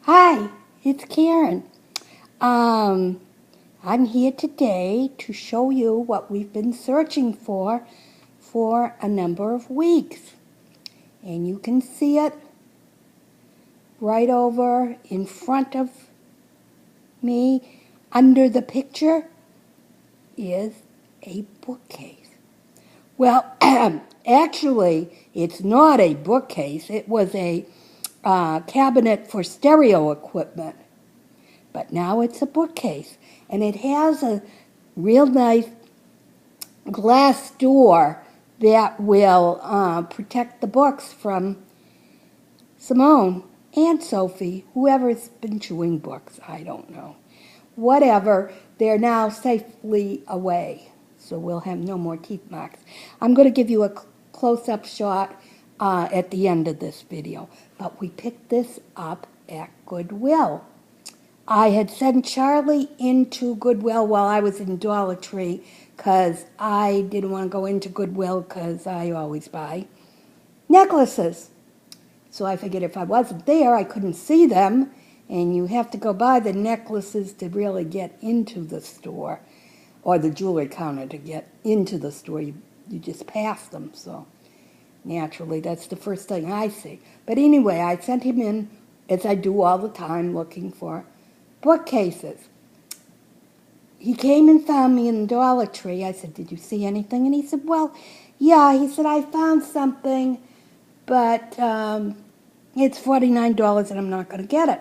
Hi, it's Karen. Um, I'm here today to show you what we've been searching for a number of weeks. And you can see it right over in front of me. Under the picture is a bookcase. Well, actually, it's not a bookcase. It was a cabinet for stereo equipment. But now it's a bookcase. And it has a real nice glass door that will protect the books from Simone and Sophie, whoever's been chewing books, I don't know. Whatever, they're now safely away, so we'll have no more teeth marks. I'm going to give you a close-up shot at the end of this video, but we picked this up at Goodwill. I had sent Charlie into Goodwill while I was in Dollar Tree because I didn't want to go into Goodwill because I always buy necklaces. So I figured if I wasn't there, I couldn't see them, and you have to go buy the necklaces to really get into the store, or the jewelry counter to get into the store. You just pass them, so naturally that's the first thing I see. But anyway, I sent him in, as I do all the time, looking for bookcases. He came and found me in the Dollar Tree. I said, "Did you see anything?" And he said, "Well, yeah." He said, "I found something, but it's $49 and I'm not going to get it."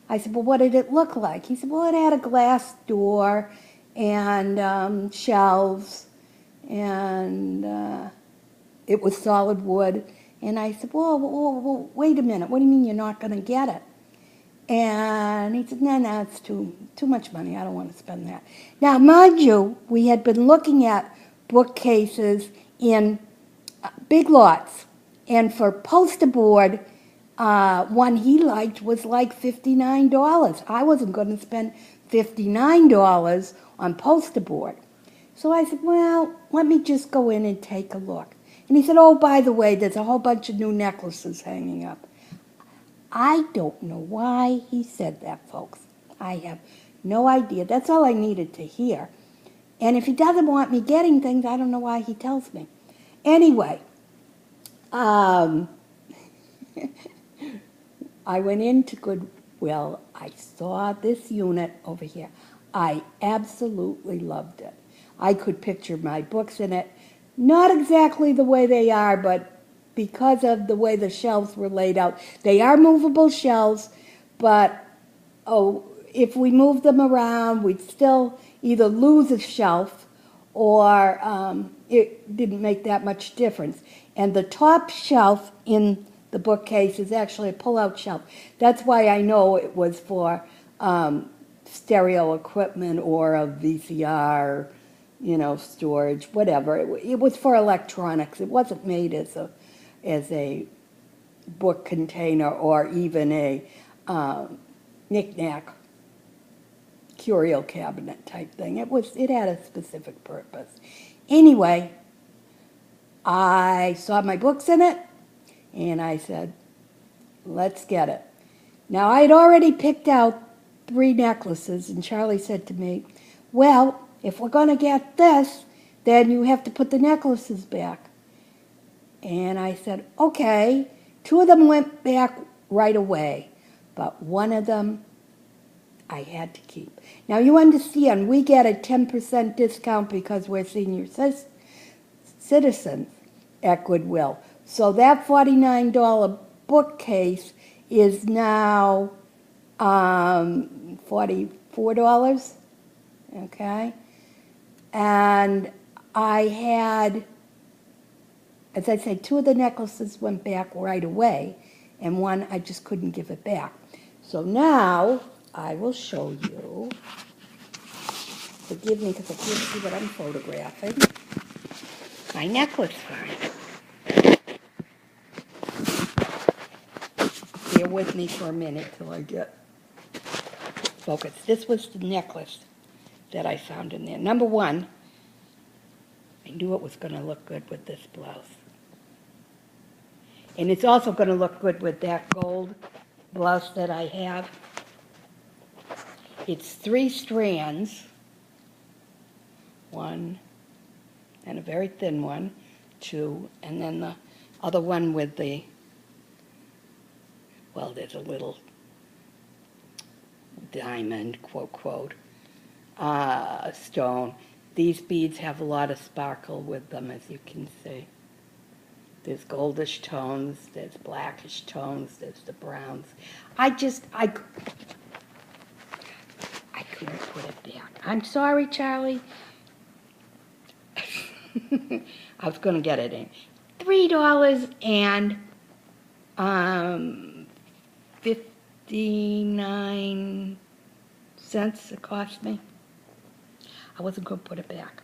I said, "Well, what did it look like?" He said, "Well, it had a glass door and shelves, and it was solid wood." And I said, "Well, wait a minute. What do you mean you're not going to get it?" And he said, no, it's too much money. I don't want to spend that. Now, mind you, we had been looking at bookcases in Big Lots. And for poster board, one he liked was like $59. I wasn't going to spend $59 on poster board. So I said, well, let me just go in and take a look. And he said, oh, by the way, there's a whole bunch of new necklaces hanging up. I don't know why he said that, folks. I have no idea. That's all I needed to hear. And if he doesn't want me getting things, I don't know why he tells me. Anyway, I went into Goodwill. I saw this unit over here. I absolutely loved it. I could picture my books in it. Not exactly the way they are, but because of the way the shelves were laid out. They are movable shelves, but if we moved them around, we'd still either lose a shelf or it didn't make that much difference. And the top shelf in the bookcase is actually a pull-out shelf. That's why I know it was for stereo equipment or a VCR, storage, whatever. It was for electronics. It wasn't made as a book container or even a knick-knack curio cabinet type thing. It had a specific purpose. Anyway, I saw my books in it, and I said, let's get it. Now, I had already picked out 3 necklaces, and Charlie said to me, well, if we're going to get this, then you have to put the necklaces back. And I said, okay. 2 of them went back right away, but one of them I had to keep. Now, you understand, we get a 10% discount because we're senior citizens at Goodwill. So that $49 bookcase is now $44, okay? And I had, as I say, 2 of the necklaces went back right away, and one I just couldn't give it back. So now I will show you. Forgive me because I can't see what I'm photographing. My necklace find. Bear with me for a minute till I get focused. This was the necklace that I found in there. Number 1, I knew it was going to look good with this blouse. And it's also going to look good with that gold blouse that I have. It's 3 strands, one, and a very thin one, 2, and then the other one with the, well, there's a little diamond, quote, quote, stone. These beads have a lot of sparkle with them, as you can see. There's goldish tones, there's blackish tones, there's the browns. I couldn't put it down. I'm sorry, Charlie. I was going to get it in. $3.59 it cost me. I wasn't going to put it back.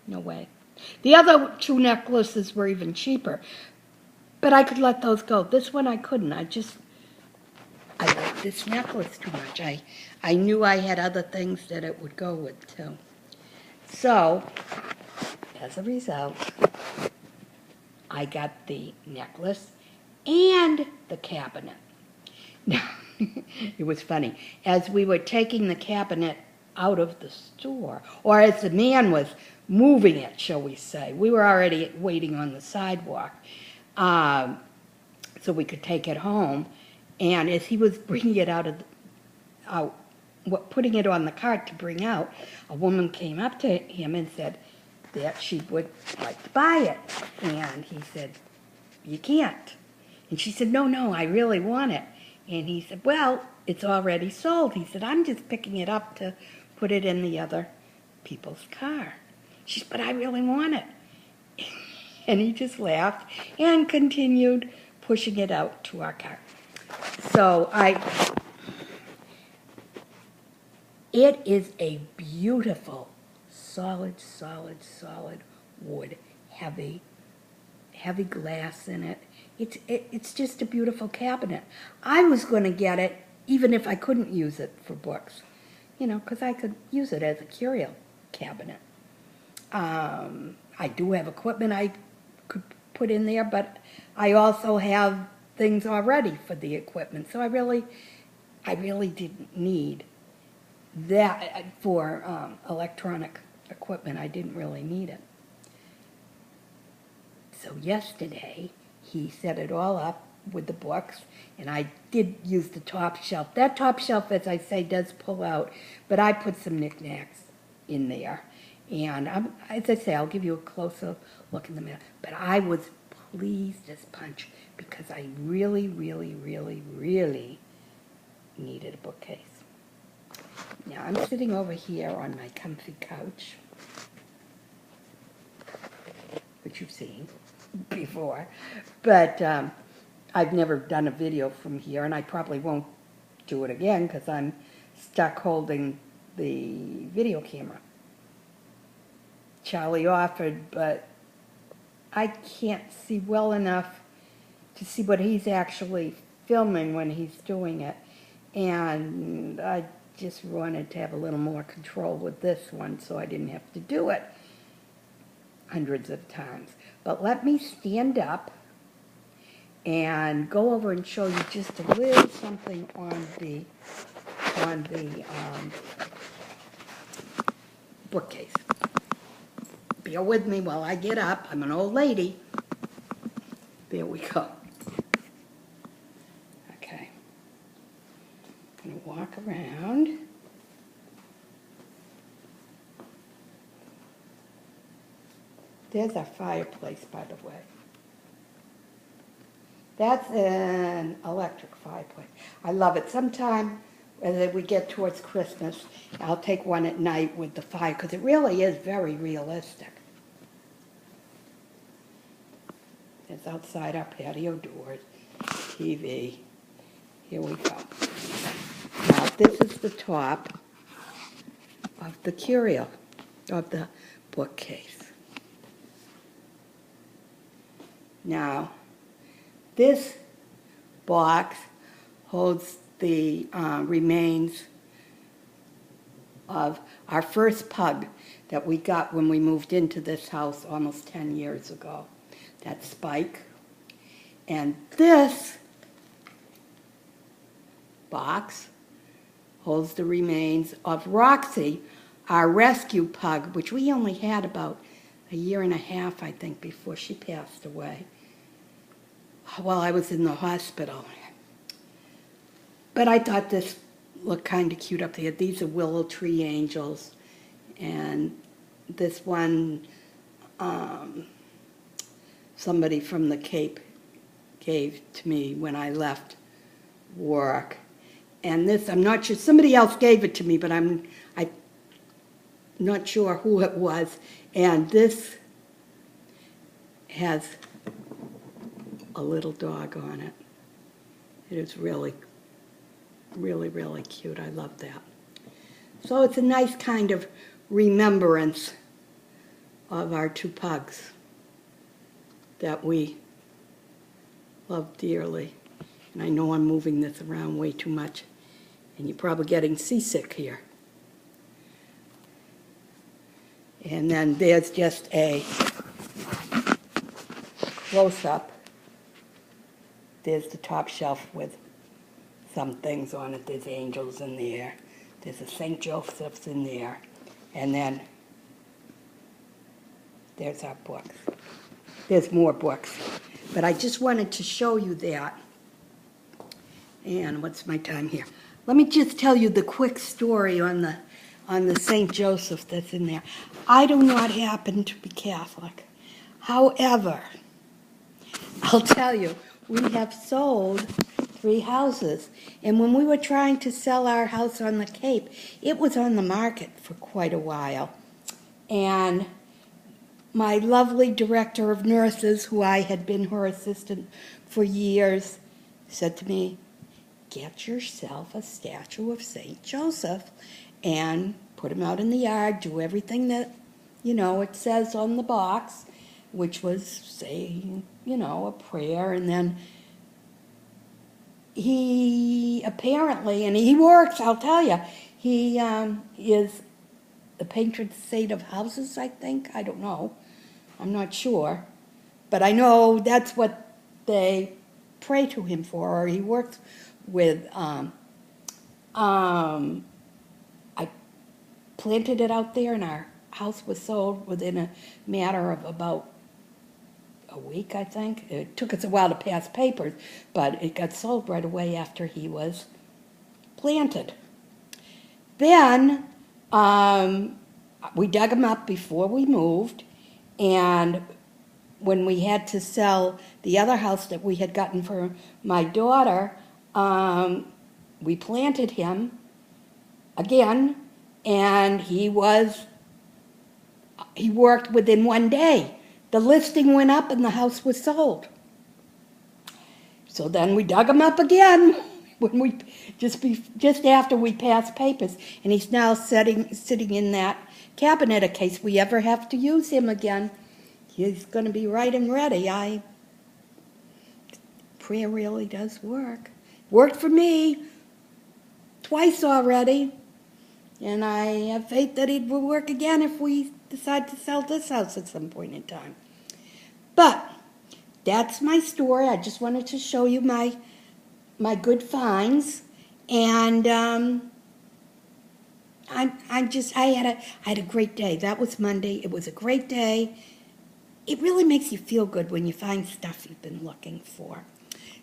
No way. The other 2 necklaces were even cheaper, but I could let those go. This one I couldn't. I like this necklace too much. I knew I had other things that it would go with too. So, as a result, I got the necklace and the cabinet. Now, it was funny. As we were taking the cabinet out of the store, or as the man was moving it, shall we say, we were already waiting on the sidewalk, so we could take it home. And as he was bringing it putting it on the cart to bring out, a woman came up to him and said that she would like to buy it. And he said, "You can't." And she said, no, I really want it. And he said, "Well, it's already sold." He said, "I'm just picking it up to put it in the other people's car." She said, "But I really want it." And he just laughed and continued pushing it out to our car. So it is a beautiful, solid wood, heavy glass in it. It's just a beautiful cabinet. I was going to get it even if I couldn't use it for books, because I could use it as a curio cabinet. I do have equipment I could put in there, but I also have things already for the equipment. So I really didn't need that for electronic equipment. I didn't really need it. So yesterday, he set it all up with the books, and I did use the top shelf. That top shelf, as I say, does pull out, but I put some knickknacks in there. And as I say, I'll give you a closer look in the middle. But I was pleased as punch because I really needed a bookcase. Now, I'm sitting over here on my comfy couch, which you've seen before, but I've never done a video from here, and I probably won't do it again because I'm stuck holding the video camera. Charlie offered, but I can't see well enough to see what he's actually filming when he's doing it, and I just wanted to have a little more control with this one so I didn't have to do it hundreds of times. But let me stand up and go over and show you just a little something on the bookcase. Bear with me while I get up. I'm an old lady. There we go. Okay. I'm going to walk around. There's our fireplace, by the way. That's an electric fireplace. I love it. Sometime as we get towards Christmas, I'll take one at night with the fire, because it really is very realistic. It's outside our patio doors, TV. Here we go. Now, this is the top of the curio, of the bookcase. Now, this box holds the remains of our first pug that we got when we moved into this house almost 10 years ago. That's Spike. And this box holds the remains of Roxy, our rescue pug, which we only had about a year and a half, I think, before she passed away while I was in the hospital. But I thought this looked kind of cute up here. These are willow tree angels. And this one, somebody from the Cape gave to me when I left work. And this, I'm not sure, somebody else gave it to me, but I'm not sure who it was. And this has a little dog on it. It is really, really, really cute. I love that. So it's a nice kind of remembrance of our two pugs that we love dearly. And I know I'm moving this around way too much, and you're probably getting seasick here. And then there's just a close-up. There's the top shelf with some things on it. There's angels in there. There's a St. Joseph's in there. And then there's our books. There's more books. But I just wanted to show you that. And what's my time here? Let me just tell you the quick story on the St. Joseph that's in there. I do not happen to be Catholic. However, I'll tell you, we have sold 3 houses. And when we were trying to sell our house on the Cape, it was on the market for quite a while. And my lovely director of nurses, who I had been her assistant for years, said to me, get yourself a statue of St. Joseph and put him out in the yard, do everything that, you know, it says on the box, which was saying, you know, a prayer. And then he apparently, and he works, I'll tell you, he is the patron saint of houses, I think. I don't know. I'm not sure. But I know that's what they pray to him for, or he works with. I planted it out there, and our house was sold within a matter of about a week, I think. It took us a while to pass papers, but it got sold right away after he was planted. Then we dug him up before we moved, and when we had to sell the other house that we had gotten for my daughter, we planted him again, and he worked within 1 day. The listing went up and the house was sold. So then we dug him up again when we just after we passed papers, and he's now sitting in that cabinet in case we ever have to use him again. He's going to be right and ready. Prayer really does work. Worked for me twice already, and I have faith that it will work again if we decide to sell this house at some point in time. But that's my story. I just wanted to show you my good finds, and I had a great day. That was Monday. It was a great day. It really makes you feel good when you find stuff you've been looking for.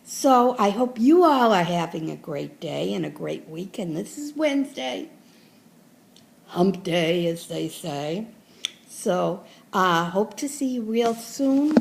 So I hope you all are having a great day and a great week. And this is Wednesday, hump day, as they say. So hope to see you real soon.